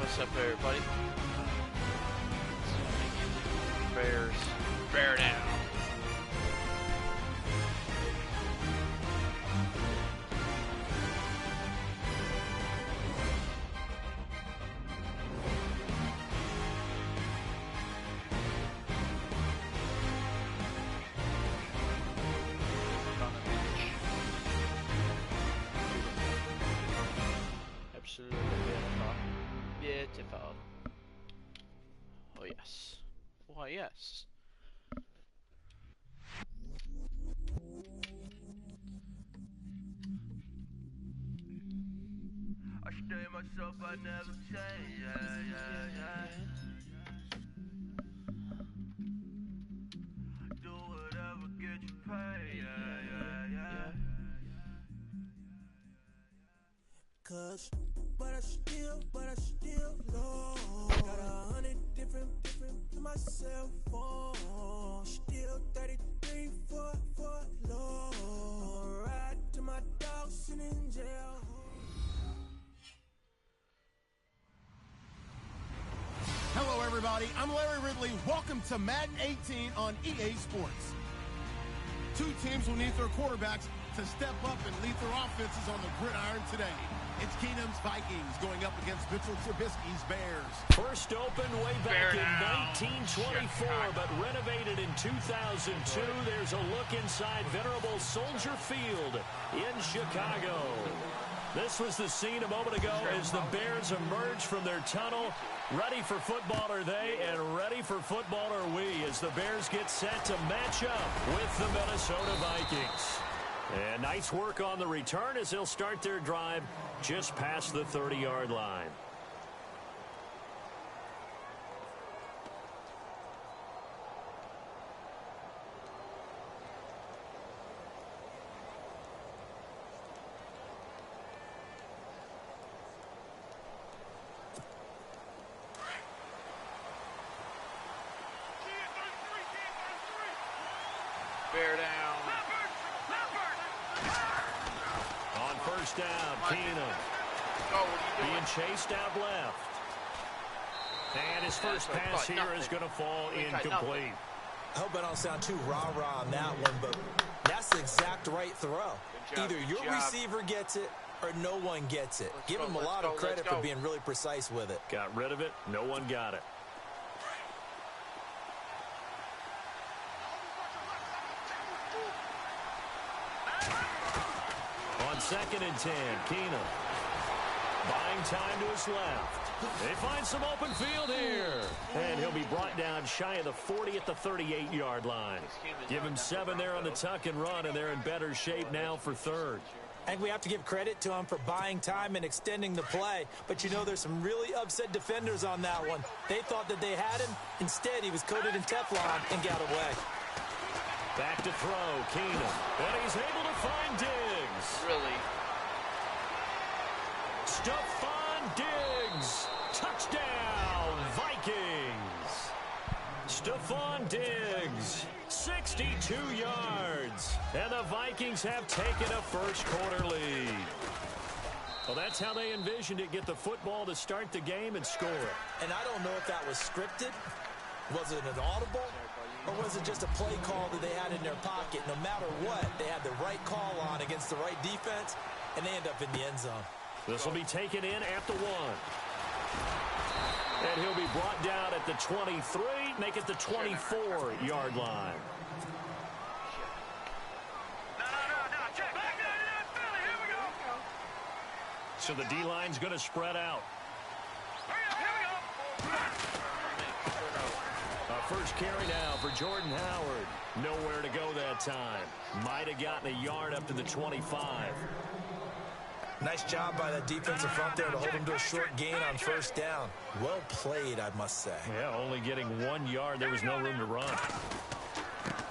What's up, everybody? Bears. Bear down. Absolutely beautiful. Oh yes. Why yes. I stay myself, I never change. Yeah. Do whatever get you paid. Yeah. Cause, but I still know. Got 100 different to my cell phone. Still 33 for low. Ride to my dog sitting in jail. Hello, everybody. I'm Larry Ridley. Welcome to Madden 18 on EA Sports. Two teams will need their quarterbacks to step up and lead their offenses on the gridiron today. It's Keenum's Vikings going up against Mitchell Trubisky's Bears. First opened way back in 1924, but renovated in 2002. There's a look inside venerable Soldier Field in Chicago. This was the scene a moment ago as the Bears emerged from their tunnel. Ready for football are they, and ready for football are we, as the Bears get set to match up with the Minnesota Vikings. And nice work on the return as they'll start their drive just past the 30-yard line. Bear down. On first down, Keenum being chased out left. And his first pass here is going to fall incomplete. I hope I don't sound too rah-rah on that one, but that's the exact right throw. Either your receiver gets it or no one gets it. Give him a lot of credit for being really precise with it. Got rid of it. No one got it. On 2nd and 10, Keenum buying time to his left. They find some open field here. And he'll be brought down shy of the 40 at the 38-yard line. Give him 7 there on the tuck and run, and they're in better shape now for third. I think we have to give credit to him for buying time and extending the play. But, you know, there's some really upset defenders on that one. They thought that they had him. Instead, he was coated in Teflon and got away. Back to throw, Keenum. And he's able to find Diggs. Really? Stephon Diggs. Touchdown, Vikings. Stephon Diggs, 62 yards. And the Vikings have taken a first-quarter lead. Well, that's how they envisioned it. Get the football to start the game and score it. And I don't know if that was scripted. Was it an audible? Or was it just a play call that they had in their pocket? No matter what, they had the right call on against the right defense, and they end up in the end zone. This will be taken in at the 1. And he'll be brought down at the 23, make it the 24-yard line. So the D-line's going to spread out. First carry now for Jordan Howard. Nowhere to go that time. Might have gotten a yard up to the 25. Nice job by that defensive front there to hold him to a short gain on first down. Well played, I must say. Yeah, only getting 1 yard. There was no room to run.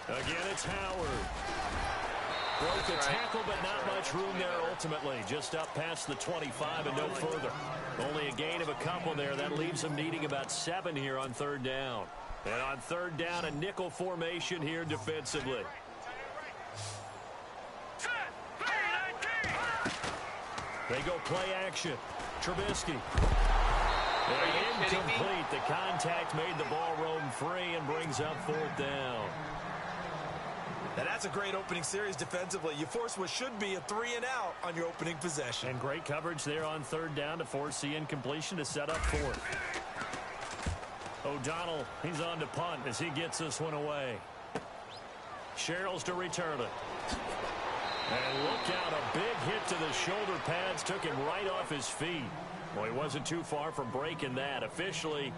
Again, it's Howard. Broke the tackle, but not much room there ultimately. Just up past the 25 and no further. Only a gain of a couple there. That leaves him needing about 7 here on third down. And on third down, a nickel formation here defensively. They go play action. Trubisky. you kidding me? Incomplete. The contact made the ball roam free and brings up 4th down. Now that's a great opening series defensively. You force what should be a 3-and-out on your opening possession. And great coverage there on 3rd down to force the incompletion to set up 4th. O'Donnell, he's on to punt as he gets this one away. Sherrills to return it. And look out, a big hit to the shoulder pads took him right off his feet. Well, he wasn't too far from breaking that. Officially,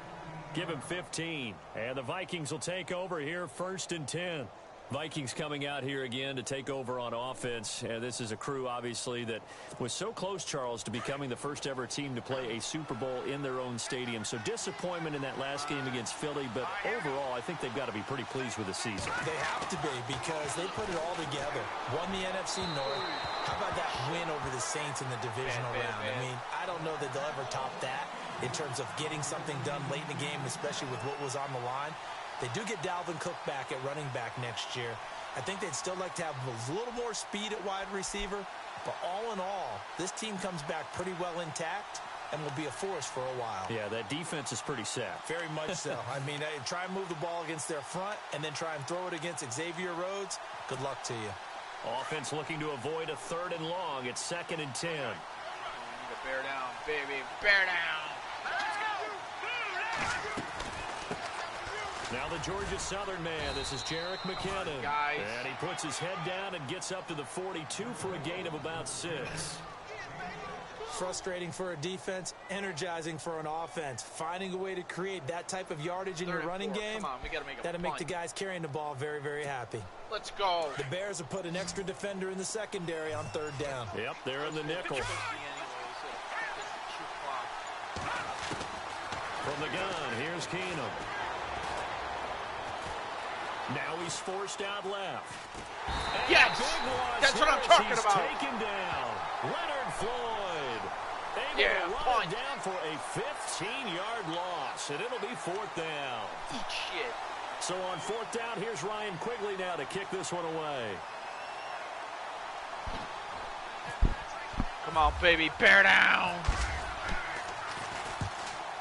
give him 15. And the Vikings will take over here, 1st and 10. Vikings coming out here again to take over on offense. This is a crew, obviously, that was so close, Charles, to becoming the first ever team to play a Super Bowl in their own stadium. So disappointment in that last game against Philly, but overall, I think they've got to be pretty pleased with the season. They have to be because they put it all together. Won the NFC North. How about that win over the Saints in the divisional round? I mean, I don't know that they'll ever top that in terms of getting something done late in the game, especially with what was on the line. They do get Dalvin Cook back at running back next year. I think they'd still like to have a little more speed at wide receiver. But all in all, this team comes back pretty well intact and will be a force for a while. Yeah, that defense is pretty set. Very much so. I mean, try and move the ball against their front and then try and throw it against Xavier Rhodes. Good luck to you. Offense looking to avoid a 3rd and long. It's 2nd and 10. We need to bear down, baby. Bear down. Now the Georgia Southern man. This is Jerick McKinnon. Guys. And he puts his head down and gets up to the 42 for a gain of about 6. Frustrating for a defense, energizing for an offense. Finding a way to create that type of yardage in your running game, Come on, we gotta make a that'll make punt. the guys carrying the ball very, very happy. Let's go. The Bears have put an extra defender in the secondary on 3rd down. Yep, they're in the nickel. From the gun, here's Keenum. Now he's forced out left. And Yes! That's what I'm talking he's about. Taken down. Leonard Floyd. Able to run it down for a 15-yard loss, and it'll be 4th down. Eat shit. So on 4th down, here's Ryan Quigley now to kick this one away. Come on, baby. Bear down.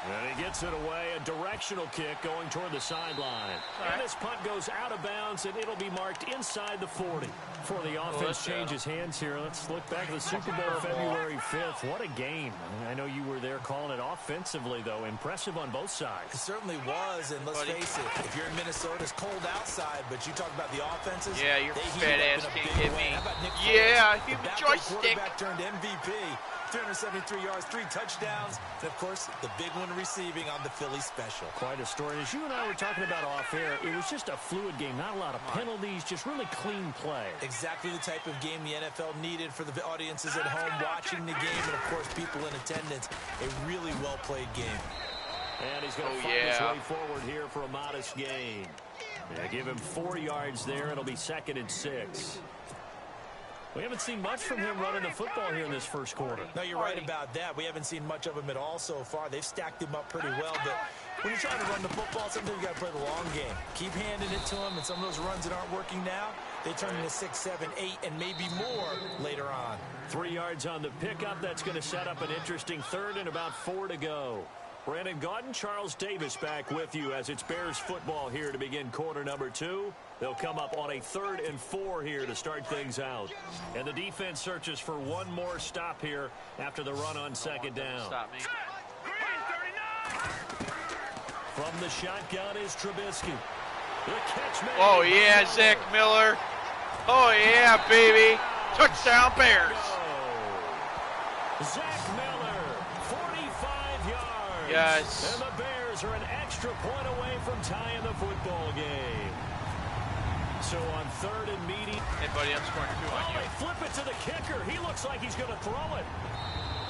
And he gets it away, a directional kick going toward the sideline. And this punt goes out of bounds, and it'll be marked inside the 40. Before the offense changes hands here, let's look back to the Super Bowl February 5th. What a game. I know you were there calling it offensively, though. Impressive on both sides. It certainly was, and let's face it, if you're in Minnesota, it's cold outside, but you talk about the offenses. Yeah, your fat ass can't hit me. How about Nick Yeah, Foles, hit the me backup joystick. quarterback turned MVP. 373 yards, 3 touchdowns, and, of course, the big one receiving on the Philly special. Quite a story. As you and I were talking about off air, it was just a fluid game. Not a lot of penalties, just really clean play. Exactly the type of game the NFL needed for the audiences at home watching the game and, of course, people in attendance. A really well-played game. And he's going to find his way forward here for a modest gain. Yeah, give him 4 yards there. It'll be 2nd and 6. We haven't seen much from him running the football here in this first quarter. No, you're right about that. We haven't seen much of him at all so far. They've stacked him up pretty well, but when you're trying to run the football, sometimes you got to play the long game. Keep handing it to him, and some of those runs that aren't working now, they turn into 6, 7, 8, and maybe more later on. 3 yards on the pickup. That's going to set up an interesting 3rd and about 4 to go. Brandon Gaudin, Charles Davis back with you as it's Bears football here to begin quarter number 2. They'll come up on a 3rd and 4 here to start things out. And the defense searches for one more stop here after the run on 2nd down. Stop me. From the shotgun is Trubisky. The catch made. Oh, yeah, Zach Miller. Oh, yeah, baby. Touchdown, Bears. Zach Miller, 45 yards. Yes. And the Bears are an extra point away from tying the football game. So on 3rd and meaty. Hey, buddy, I'm scoring 2 on you. They flip it to the kicker. He looks like he's going to throw it.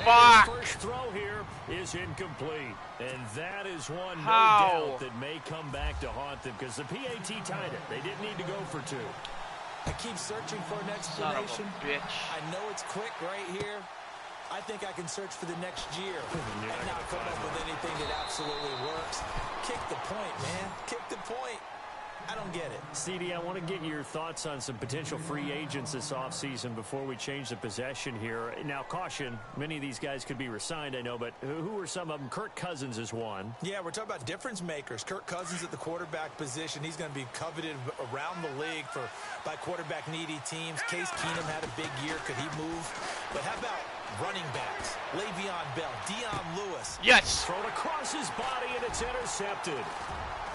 Fuck. And the first throw here is incomplete. And that is one, no How? doubt, that may come back to haunt them because the PAT tied it. They didn't need to go for 2. I keep searching for an Son of explanation. a bitch. I know it's quick right here. I think I can search for the next year and not come up with anything that absolutely works. Kick the point, man. Kick the point. I don't get it. CD, I want to get your thoughts on some potential free agents this offseason before we change the possession here. Now, caution, many of these guys could be re-signed, I know, but who are some of them? Kirk Cousins is one. Yeah, we're talking about difference makers. Kirk Cousins at the quarterback position. He's going to be coveted around the league by quarterback-needy teams. Case Keenum had a big year. Could he move? But how about running backs? Le'Veon Bell, Dion Lewis. Yes. Thrown across his body, and it's intercepted.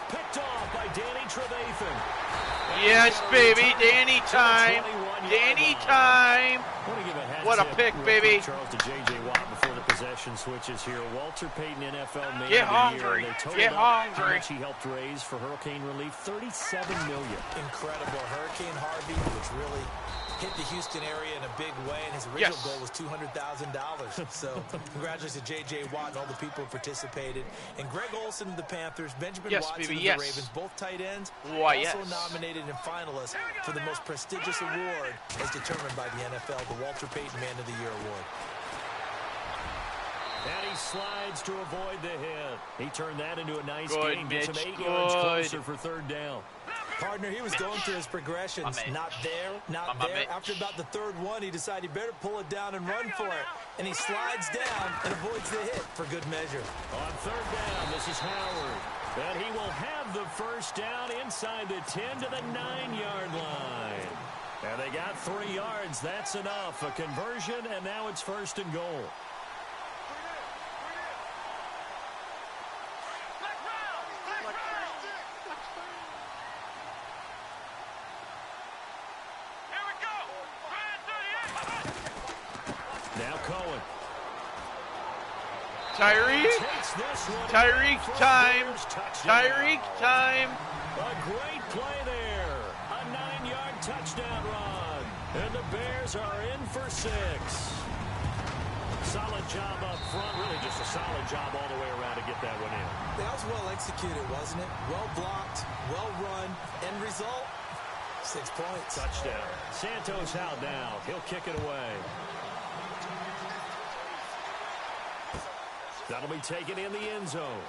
Picked off by Danny Trevathan. Yes, baby. Danny time. Danny time. What a pick, baby. Charles to J.J. Watt before the possession switches here. Walter Payton, NFL Man Get of the Year. hungry. They totaled Get up hungry. how much he helped raise for hurricane relief, $37 million. Incredible. Hurricane Harvey, which really hit the Houston area in a big way, and his original goal was $200,000. So congratulations to J.J. Watt and all the people who participated. And Greg Olsen of the Panthers, Benjamin Watson of the Ravens, both tight ends, also nominated and finalists for the most prestigious award as determined by the NFL, the Walter Payton Man of the Year Award. And he slides to avoid the hit. He turned that into a nice Good, gain. Mitch. Gets him 8 Good. yards closer for third down. Partner, he was going through his progressions. Not there, not there. After about the third one, he decided he better pull it down and run for it. And he slides down and avoids the hit for good measure. On third down, this is Howard. And he will have the first down inside the 10 to the 9-yard line. And they got 3 yards. That's enough. A conversion, and now it's first and goal. Now Cohen. Tyreek time. Tyreek time. A great play there. A 9-yard touchdown run. And the Bears are in for 6. Solid job up front. Really just a solid job all the way around to get that one in. That was well executed, wasn't it? Well blocked, well run. End result, 6 points. Touchdown. Santos out now. He'll kick it away. That'll be taken in the end zone.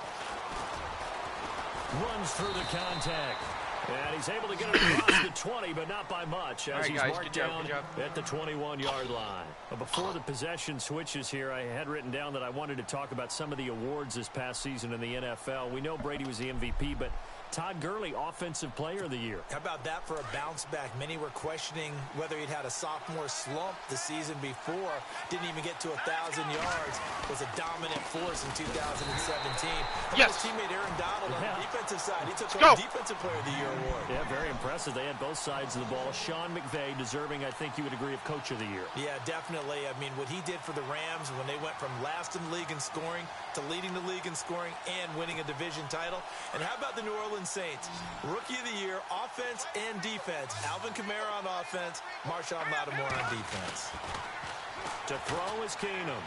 Runs through the contact. And he's able to get it across the 20, but not by much, as he's marked down at the 21-yard line. But before the possession switches here, I had written down that I wanted to talk about some of the awards this past season in the NFL. We know Brady was the MVP, but Todd Gurley, Offensive Player of the Year. How about that for a bounce back? Many were questioning whether he'd had a sophomore slump the season before. Didn't even get to 1,000 yards. Was a dominant force in 2017. His teammate Aaron Donald on the defensive side. He took home Defensive Player of the Year award. Yeah, very impressive. They had both sides of the ball. Sean McVay deserving, I think you would agree, of Coach of the Year. Yeah, definitely. I mean, what he did for the Rams when they went from last in the league in scoring to leading the league in scoring and winning a division title. And how about the New Orleans Saints? Rookie of the Year, offense and defense. Alvin Kamara on offense, Marshawn Lattimore on defense. To throw is Keenum.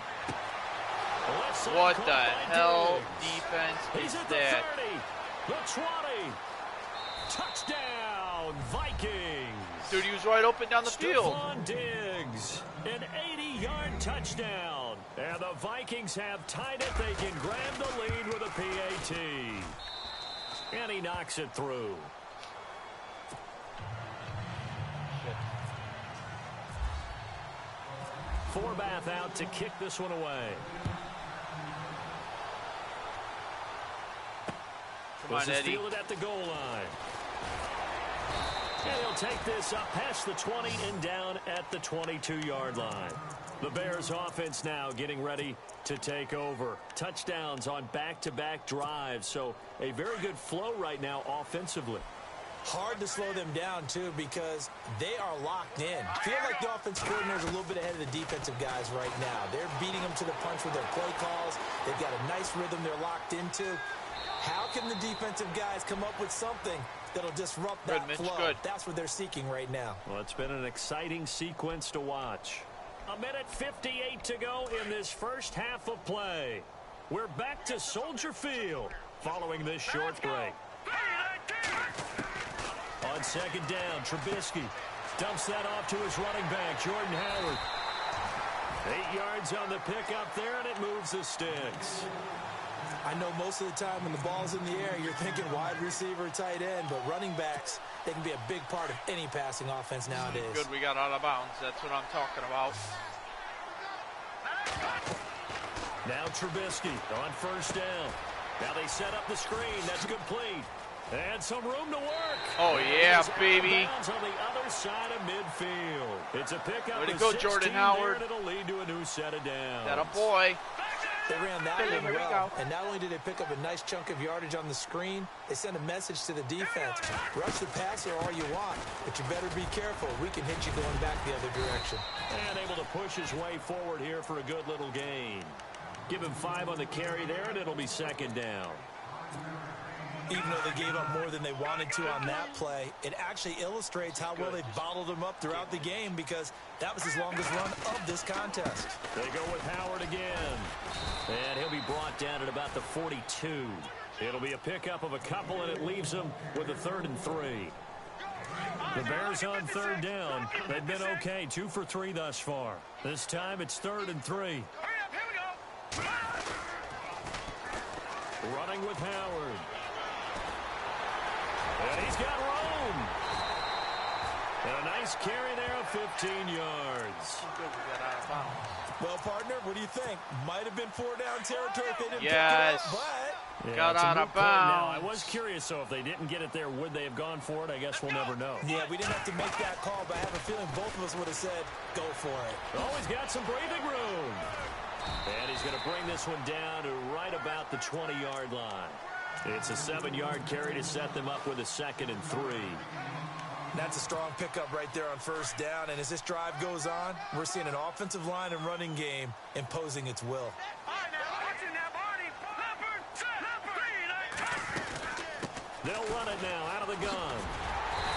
What the hell defense is that? The 20. Touchdown, Vikings. Dude, he was right open down the field. Stephon Diggs, an 80-yard touchdown. And the Vikings have tied it. They can grab the lead with a PAT. And he knocks it through. Forbath out to kick this one away. Come on, Eddie. Fielded at the goal line. And he'll take this up past the 20 and down at the 22-yard line. The Bears offense now getting ready to take over. Touchdowns on back-to-back drives. So a very good flow right now offensively. Hard to slow them down, too, because they are locked in. Feel like the offensive coordinator is a little bit ahead of the defensive guys right now. They're beating them to the punch with their play calls. They've got a nice rhythm they're locked into. How can the defensive guys come up with something that'll disrupt that flow? That's what they're seeking right now. Well, it's been an exciting sequence to watch. 1:58 to go in this first half of play. We're back to Soldier Field following this short break. On second down, Trubisky dumps that off to his running back, Jordan Howard. 8 yards on the pickup there, and it moves the sticks. I know most of the time when the ball's in the air, you're thinking wide receiver, tight end, but running backs, they can be a big part of any passing offense nowadays. Good, we got out of bounds. That's what I'm talking about. Now Trubisky on first down. Now they set up the screen. That's complete. And some room to work. Oh, yeah, baby. On the other side of midfield. It's a pickup. Way to go, Jordan Howard. It'll lead to a new set of downs. That a boy. They ran that one well, and not only did they pick up a nice chunk of yardage on the screen, they sent a message to the defense. Rush the passer all you want, but you better be careful. We can hit you going back the other direction. And able to push his way forward here for a good little gain. Give him 5 on the carry there, and it'll be second down. Even though they gave up more than they wanted to on that play, it actually illustrates how well they bottled them up throughout the game, because that was his longest run of this contest. They go with Howard again. And he'll be brought down at about the 42. It'll be a pickup of a couple, and it leaves them with a 3rd and 3. The Bears on third down. They've been okay, 2 for 3 thus far. This time it's 3rd and 3. Running with Howard. And he's got room. And a nice carry there of 15 yards. Well, partner, what do you think? Might have been 4-down territory if they didn't pick it up, but... Yeah, got out of bounds. Now, I was curious, so if they didn't get it there, would they have gone for it? I guess we'll never know. Yeah, we didn't have to make that call, but I have a feeling both of us would have said, go for it. Oh, he's got some breathing room. And he's going to bring this one down to right about the 20-yard line. It's a 7-yard carry to set them up with a 2nd and 3. That's a strong pickup right there on first down, and as this drive goes on, we're seeing an offensive line and running game imposing its will. They'll run it now out of the gun.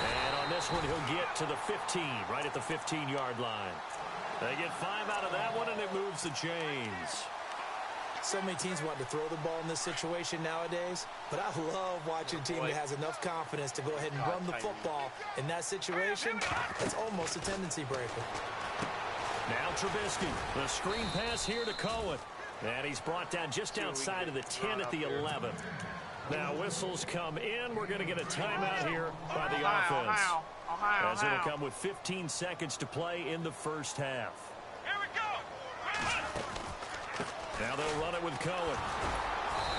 And on this one, he'll get to the 15, right at the 15-yard line. They get 5 out of that one, and it moves the chains. So many teams want to throw the ball in this situation nowadays, but I love watching a team that has enough confidence to go ahead and run the football. In that situation, it's almost a tendency breaker. Now Trubisky, the screen pass here to Cohen. And he's brought down just outside of the 10 at the 11. Now whistles come in. We're going to get a timeout here by the offense. As it'll come with 15 seconds to play in the first half. Here we go. Now they'll run it with Cohen.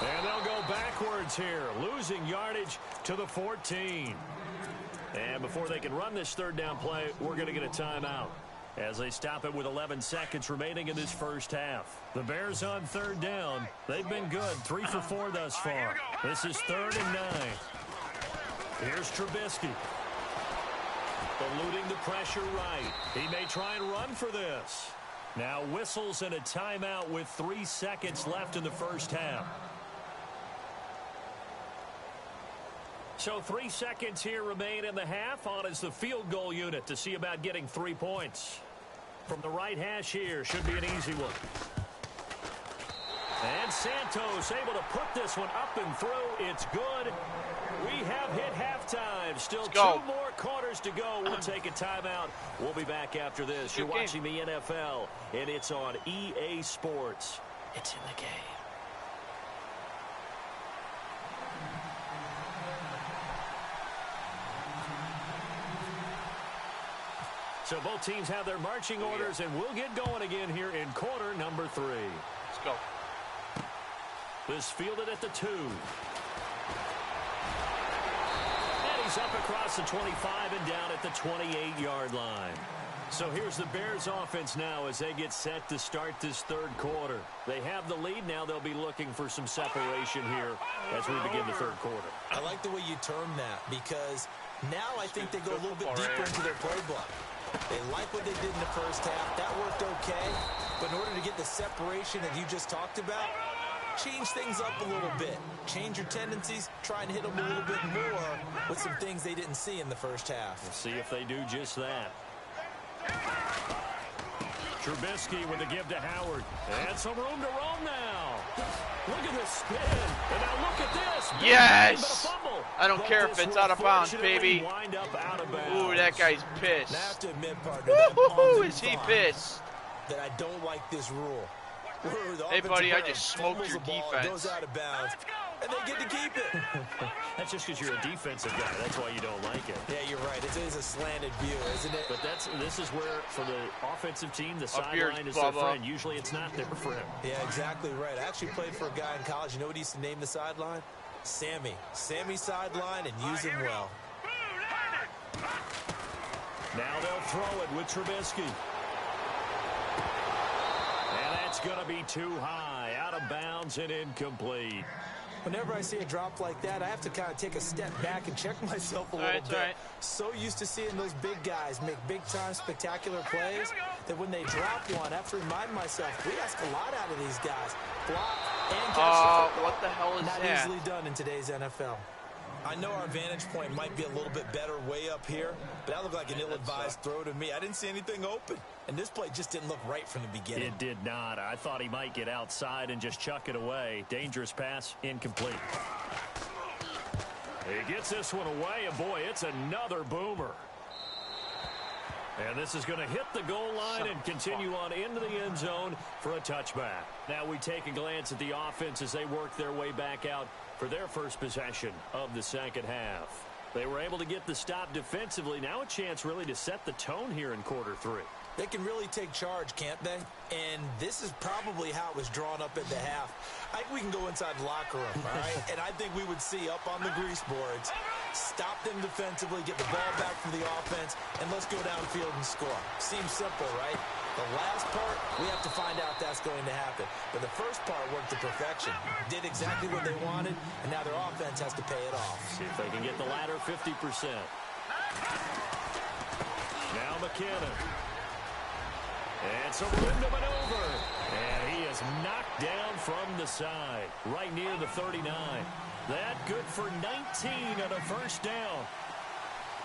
And they'll go backwards here, losing yardage to the 14. And before they can run this 3rd down play, we're going to get a timeout as they stop it with 11 seconds remaining in this first half. The Bears on 3rd down. They've been good, 3 for 4 thus far. This is 3rd and 9. Here's Trubisky. Eluding the pressure right. He may try and run for this. Now whistles and a timeout with 3 seconds left in the first half. So 3 seconds here remain in the half. On is the field goal unit to see about getting 3 points. From the right hash here, should be an easy one. And Santos able to put this one up and through. It's good. We have hit halftime. Still 2 more quarters to go. We'll take a timeout. We'll be back after this. You're watching the NFL, and it's on EA Sports. It's in the game. So both teams have their marching orders, and we'll get going again here in quarter number 3. Let's go. This fielded at the 2. And he's up across the 25 and down at the 28-yard line. So here's the Bears offense now as they get set to start this 3rd quarter. They have the lead. Now they'll be looking for some separation here as we begin the 3rd quarter. I like the way you term that, because now I think they go a little bit deeper into their playbook. They like what they did in the first half. That worked okay. But in order to get the separation that you just talked about, change things up a little bit. Change your tendencies. Try and hit them a little bit more with some things they didn't see in the first half. We'll see if they do just that. Trubisky with a give to Howard. And some room to roam now. Look at this spin. And now look at this. Yes! I don't care if it's out of bounds, baby. Ooh, that guy's pissed. Now I have to admit, partner, Woo-hoo-hoo, is he pissed? that I don't like this rule. Hey, buddy, I just smoked your defense. Goes out of bounds, and they get to keep it. That's just because you're a defensive guy. That's why you don't like it. Yeah, you're right. It is a slanted view, isn't it? But this is where, for the offensive team, the sideline is their friend. Usually it's not there for him. Yeah, exactly right. I actually played for a guy in college. You know what he used to name the sideline? Sammy. Sammy sideline, and use him well. Now they'll throw it with Trubisky. And that's going to be too high, out of bounds and incomplete. Whenever I see a drop like that, I have to kind of take a step back and check myself a little bit. Right. So used to seeing those big guys make big-time spectacular plays that when they drop one, I have to remind myself, we ask a lot out of these guys. Block and catch the what the hell is Not that? easily done in today's NFL. I know our vantage point might be a little bit better way up here, but that looked like an ill-advised throw to me. I didn't see anything open, and this play just didn't look right from the beginning. It did not. I thought he might get outside and just chuck it away. Dangerous pass, incomplete. He gets this one away, and boy, it's another boomer. And this is going to hit the goal line and continue on into the end zone for a touchback. Now we take a glance at the offense as they work their way back out for their first possession of the second half. They were able to get the stop defensively. Now a chance really to set the tone here in quarter three. They can really take charge, can't they? And this is probably how it was drawn up at the half. I think we can go inside the locker room, all right? And I think we would see up on the grease boards, stop them defensively, get the ball back from the offense, and let's go downfield and score. Seems simple, right? The last part, we have to find out that's going to happen. But the first part worked to perfection. Did exactly what they wanted, and now their offense has to pay it off. See if they can get the latter 50%. Now McKinnon. And some room to maneuver. And he is knocked down from the side, right near the 39. That good for 19 and a first down.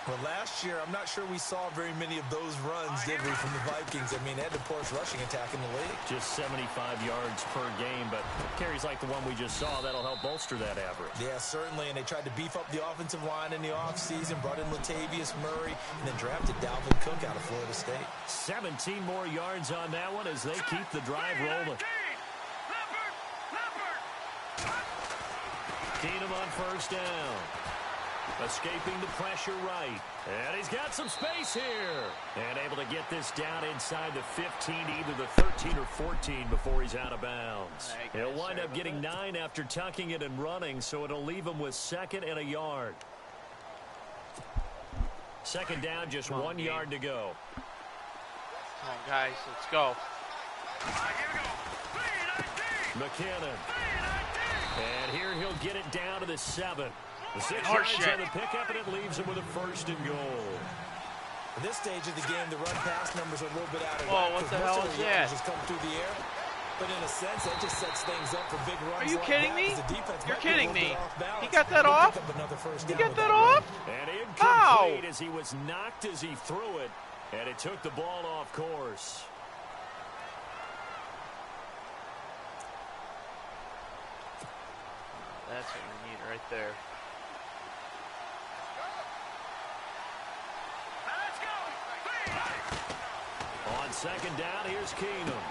Well, last year, I'm not sure we saw very many of those runs, did we, from the Vikings? I mean, they had the poorest rushing attack in the league. Just 75 yards per game, but carries like the one we just saw, that'll help bolster that average. Yeah, certainly, and they tried to beef up the offensive line in the offseason, brought in Latavius Murray, and then drafted Dalvin Cook out of Florida State. 17 more yards on that one as they keep the drive rolling. Keenum on first down. Escaping the pressure right. And he's got some space here. And able to get this down inside the 15, either the 13 or 14 before he's out of bounds. He'll wind up getting 9 after tucking it and running, so it'll leave him with second and a yard. Second down, just 1 yard to go. Come on, guys, let's go. McKinnon. And here he'll get it down to the 7. The 6 Horse yards shit. on the pickup, and it leaves him with a first and goal. At this stage of the game, the run-pass numbers are a little bit out of Oh, whack. what the 'cause hell most of is the that? yards just come through the air. But in a sense, that just sets things up for big runs. Are you like kidding that, me? 'cause the defense You're might be a kidding little me. bit off balance. He got that They'll off? pick up another first You down got with that run. off? And How? incomplete as he was knocked as he threw it. And it took the ball off course. That's what we need right there. On second down, here's Keenum.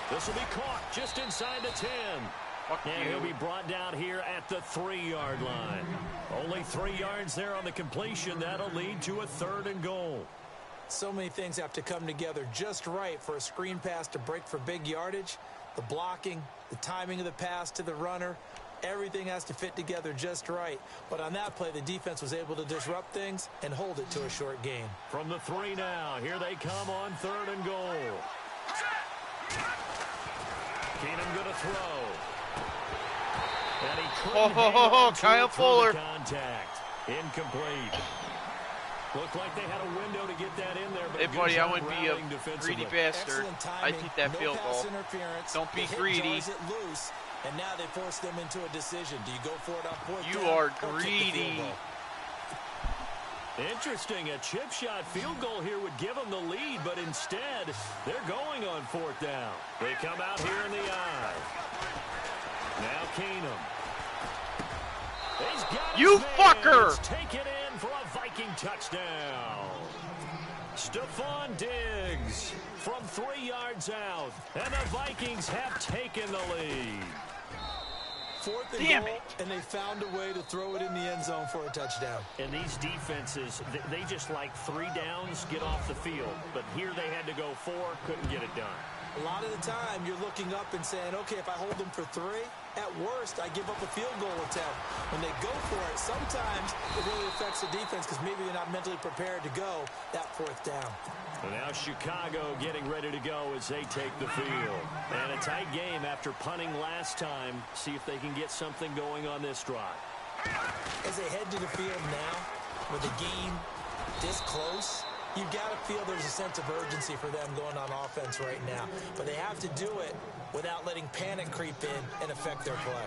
This will be caught just inside the 10. And he'll be brought down here at the 3-yard line. Only 3 yards there on the completion. That'll lead to a 3rd and goal. So many things have to come together just right for a screen pass to break for big yardage. The blocking, the timing of the pass to the runner, everything has to fit together just right. But on that play, the defense was able to disrupt things and hold it to a short gain. From the 3 now, here they come on 3rd and goal. Keenum going to throw. And he couldn't hang on to Kyle it through Fuller. the contact. Incomplete. Looked like they had a window to get that in there. But Hey, a good buddy, I job wouldn't be a rallying defensively. greedy bastard. Excellent I timing, take that no field pass goal. interference. Don't be The hit greedy. jars it loose, and now they force them into a decision. Do you go for it on fourth You down are or kick the field greedy. goal? Interesting. A chip shot field goal here would give them the lead, but instead, they're going on 4th down. They come out here in the eye. Now Keenum. He's got You his man. fucker! Take it in for a Viking touchdown. Stephon Diggs from 3 yards out. And the Vikings have taken the lead. 4th and goal, and they found a way to throw it in the end zone for a touchdown. And these defenses, they just like 3 downs, get off the field. But here they had to go 4, couldn't get it done. A lot of the time, you're looking up and saying, okay, if I hold them for 3, at worst, I give up a field goal attempt. When they go for it, sometimes it really affects the defense because maybe they're not mentally prepared to go that 4th down. And now Chicago getting ready to go as they take the field. And a tight game after punting last time. See if they can get something going on this drive. As they head to the field now, with the game this close, you've got to feel there's a sense of urgency for them going on offense right now. But they have to do it without letting panic creep in and affect their play.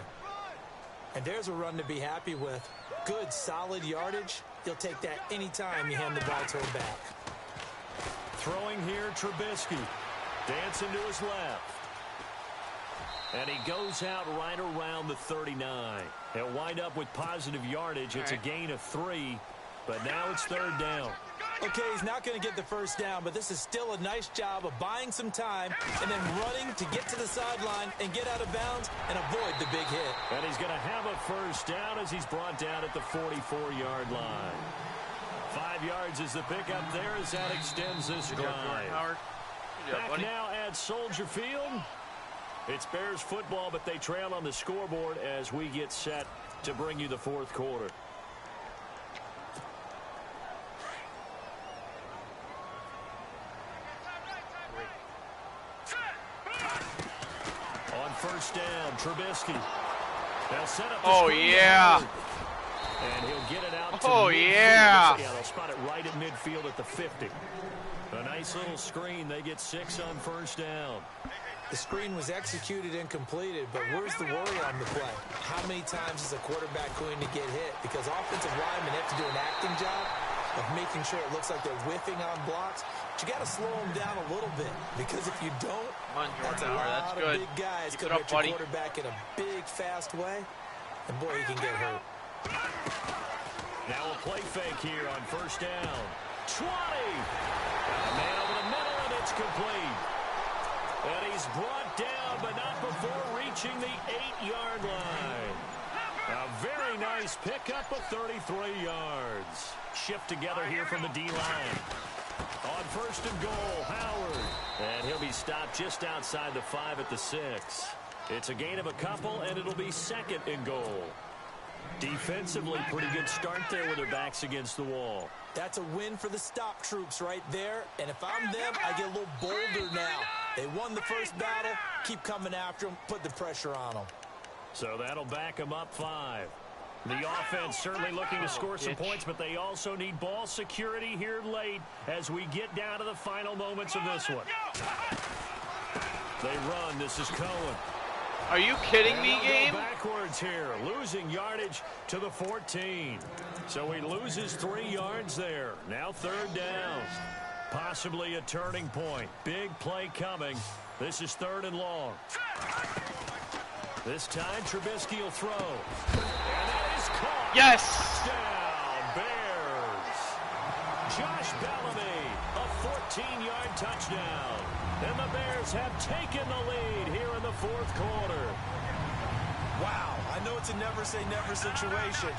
And there's a run to be happy with. Good, solid yardage. You'll take that anytime you hand the ball to him back. Throwing here, Trubisky. Dancing to his left. And he goes out right around the 39. He'll wind up with positive yardage. It's a gain of 3, but now it's 3rd down. Okay, he's not going to get the first down, but this is still a nice job of buying some time and then running to get to the sideline and get out of bounds and avoid the big hit. And he's going to have a first down as he's brought down at the 44-yard line. 5 yards is the pickup there as that extends this drive. Back now at Soldier Field. It's Bears football, but they trail on the scoreboard as we get set to bring you the 4th quarter. On first down, Trubisky. They'll set up the screen. And he'll get it out to midfield. Yeah, they'll spot it right at midfield at the 50. A nice little screen. They get 6 on first down. The screen was executed and completed, but where's the worry on the play? How many times is a quarterback going to get hit? Because offensive linemen have to do an acting job of making sure it looks like they're whiffing on blocks. But you got to slow them down a little bit, because if you don't, that's a lot of big guys coming at your quarterback in a big, fast way. And boy, he can get hurt. Now a play fake here on first down. 20! A man over the middle, and it's complete. And he's brought down, but not before reaching the 8-yard line. A very nice pickup of 33 yards. Shift together here from the D-line. On first and goal, Howard. And he'll be stopped just outside the 5 at the 6. It's a gain of a couple, and it'll be 2nd and goal. Defensively, pretty good start there with their backs against the wall. That's a win for the stop troops right there. And if I'm them, I get a little bolder now. They won the first battle. Keep coming after them. Put the pressure on them. So that'll back them up 5. The offense certainly looking to score some points, but they also need ball security here late as we get down to the final moments of this one. They run. This is Cohen. Are you kidding me, game? Backwards here, losing yardage to the 14. So he loses 3 yards there. Now 3rd down. Possibly a turning point. Big play coming. This is 3rd and long. This time Trubisky will throw. And that is caught. Yes! Down, Bears. Josh Bellamy, a 14-yard touchdown. And the Bears have taken the lead here in the 4th quarter. Wow, I know it's a never-say-never situation,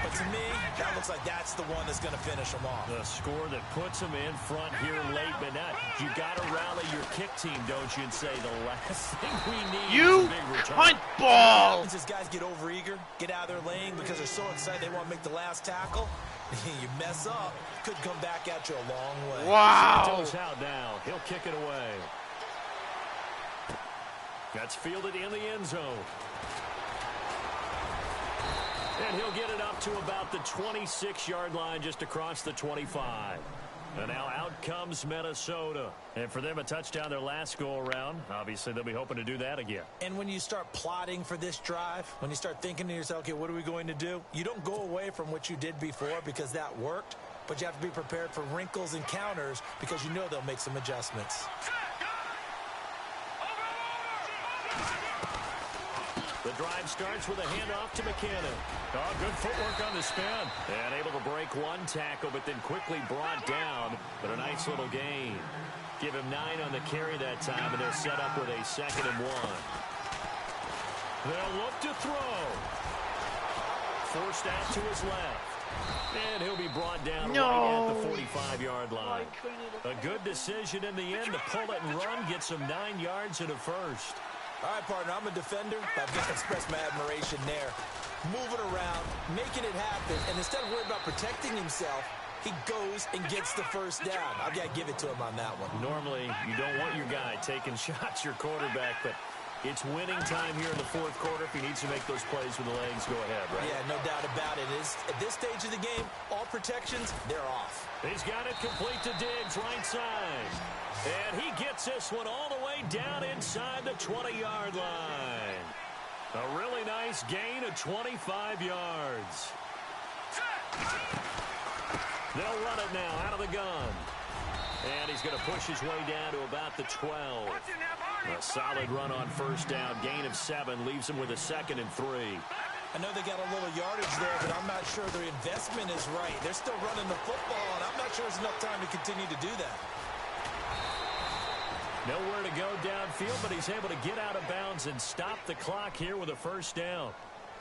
but to me, that looks like that's the one that's going to finish them off. The score that puts them in front here late, but not. You got to rally your kick team, don't you, and say the last thing we need is a big return. Punt ball! These guys get overeager, get out of their lane because they're so excited they want to make the last tackle. You mess up, could come back at you a long way. Wow! Out now. He'll kick it away. That's fielded in the end zone. And he'll get it up to about the 26-yard line, just across the 25. And now out comes Minnesota. And for them, a touchdown their last go-around. Obviously, they'll be hoping to do that again. And when you start plotting for this drive, when you start thinking to yourself, okay, what are we going to do? You don't go away from what you did before because that worked. But you have to be prepared for wrinkles and counters because you know they'll make some adjustments. The drive starts with a handoff to McKinnon. Oh, good footwork on the spin. And able to break one tackle, but then quickly brought down. But a nice little gain. Give him 9 on the carry that time, and they'll set up with a 2nd and 1. They'll look to throw. Forced out to his left. And he'll be brought down right at the 45-yard line. A good decision in the end to pull it and run. Gets him 9 yards and a first. All right, partner, I'm a defender. I've just expressed my admiration there. Moving around, making it happen, and instead of worrying about protecting himself, he goes and gets the first down. I've got to give it to him on that one. Normally, you don't want your guy taking shots, your quarterback, but it's winning time here in the 4th quarter. If he needs to make those plays with the legs, go ahead, right? Yeah, no doubt about it. At this stage of the game, all protections, they're off. He's got it complete to Diggs, right side. And he gets this one all the way down inside the 20-yard line. A really nice gain of 25 yards. They'll run it now out of the gun. And he's going to push his way down to about the 12. A solid run on first down. Gain of 7 leaves him with a 2nd and 3. I know they got a little yardage there, but I'm not sure their investment is right. They're still running the football, and I'm not sure there's enough time to continue to do that. Nowhere to go downfield, but he's able to get out of bounds and stop the clock here with a first down.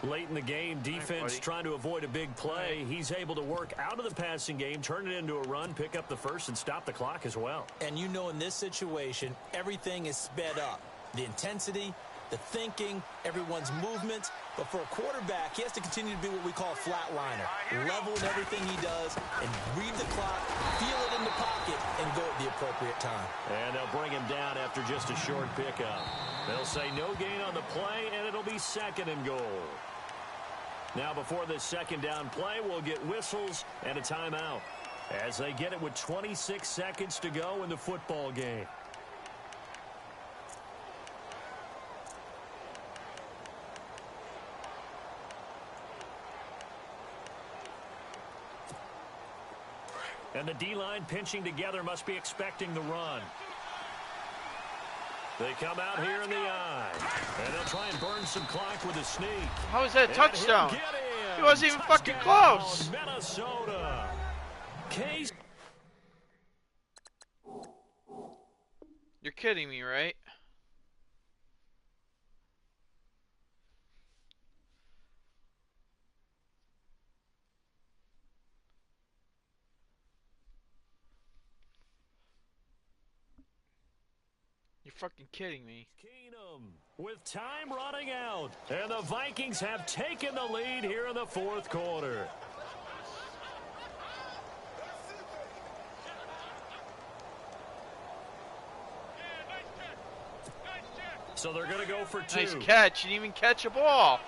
Late in the game, defense trying to avoid a big play. He's able to work out of the passing game, turn it into a run, pick up the first, and stop the clock as well. And you know in this situation, everything is sped up. The intensity, the thinking, everyone's movements. But for a quarterback, he has to continue to be what we call a flatliner. Level in everything he does and read the clock, feel it in the pocket, and go at the appropriate time. And they'll bring him down after just a short pickup. They'll say no gain on the play, and it'll be 2nd and goal. Now before this 2nd down play, we'll get whistles and a timeout as they get it with 26 seconds to go in the football game. And the D-line pinching together must be expecting the run. They come out here in the eye. And they'll try and burn some clock with a sneak. How is that a touchdown? He wasn't even fucking close. Minnesota. Case. You're kidding me, right? You're fucking kidding me. Keenum with time running out. And the Vikings have taken the lead here in the 4th quarter. So they're going to go for 2. Nice catch. You didn't even catch a ball.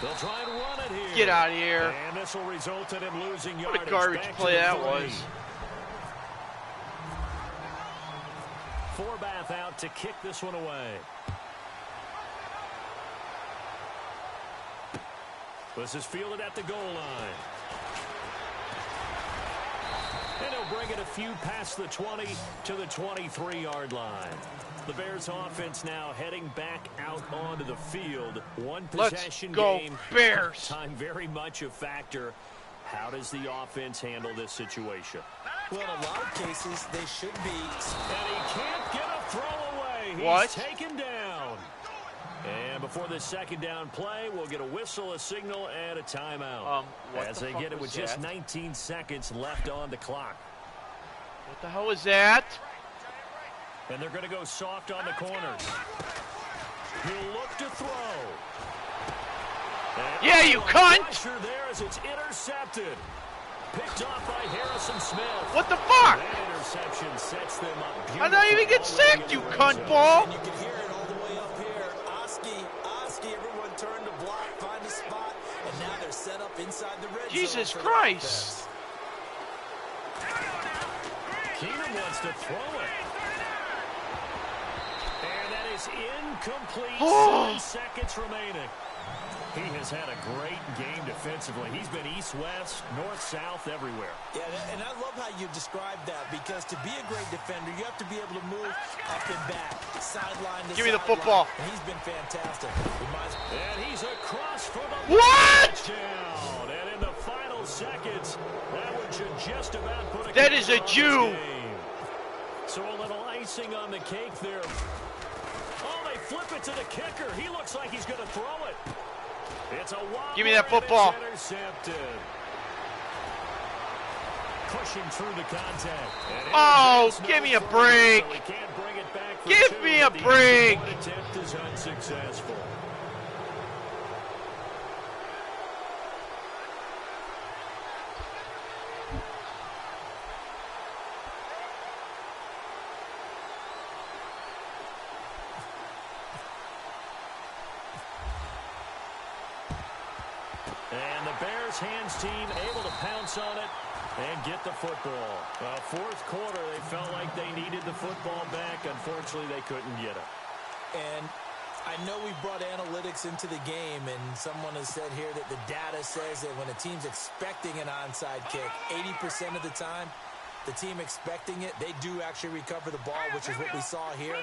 They'll try and run it here. Get out of here. And this will result in him losing yardage. What a garbage play that was. Forbath out to kick this one away. This is fielded at the goal line. And he'll bring it a few past the 20 to the 23-yard line. The Bears offense now heading back out onto the field. One possession game. Let's go Bears. Time very much a factor. How does the offense handle this situation? Well, in a lot of cases, they should be. And he can't get a throw away. He's taken down. And before the 2nd down play, we'll get a whistle, a signal, and a timeout. As they get it with just 19 seconds left on the clock. What the hell was that? And they're going to go soft on the corners. He'll look to throw. And yeah, you cunt! Pressure there as it's intercepted. Picked off by Harrison Smith. What the fuck? That interception sets them up. I don't even get sacked, you cunt ball. And you can hear it all the way up here. Oski, everyone turned to block, find a spot, and now they're set up inside the red zone. Jesus Christ. Keenum wants to throw it. And that is incomplete. 7 seconds remaining. He has had a great game defensively. He's been east-west, north-south, everywhere. Yeah, and I love how you described that, because to be a great defender, you have to be able to move up and back, sideline to Give me the sideline. football. And he's been fantastic. And he's across for the touchdown. And in the final seconds, that one should just about put a That is a Jew. So a little icing on the cake there. Oh, they flip it to the kicker. He looks like he's going to throw it. It's a wobble. Give me that football. Intercepted. Pushing through the contact. Oh, give me a break. So he can't bring it back for Give two. me a The break. attempt is unsuccessful. And the Bears hands team able to pounce on it and get the football. Fourth quarter, they felt like they needed the football back. Unfortunately, they couldn't get it. And I know we brought analytics into the game, and someone has said here that the data says that when a team's expecting an onside kick, 80% of the time, the team expecting it, they do actually recover the ball, which is what we saw here.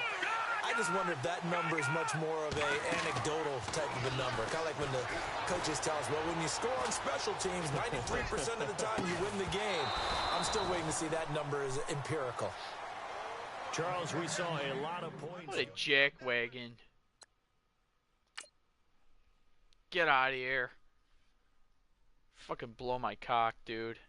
I just wonder if that number is much more of a anecdotal type of a number. Kind of like when the coaches tell us, well, when you score on special teams, 93% of the time you win the game. I'm still waiting to see that number is empirical. Charles, we saw a lot of points. What a jackwagon. Get out of here. Fucking blow my cock, dude.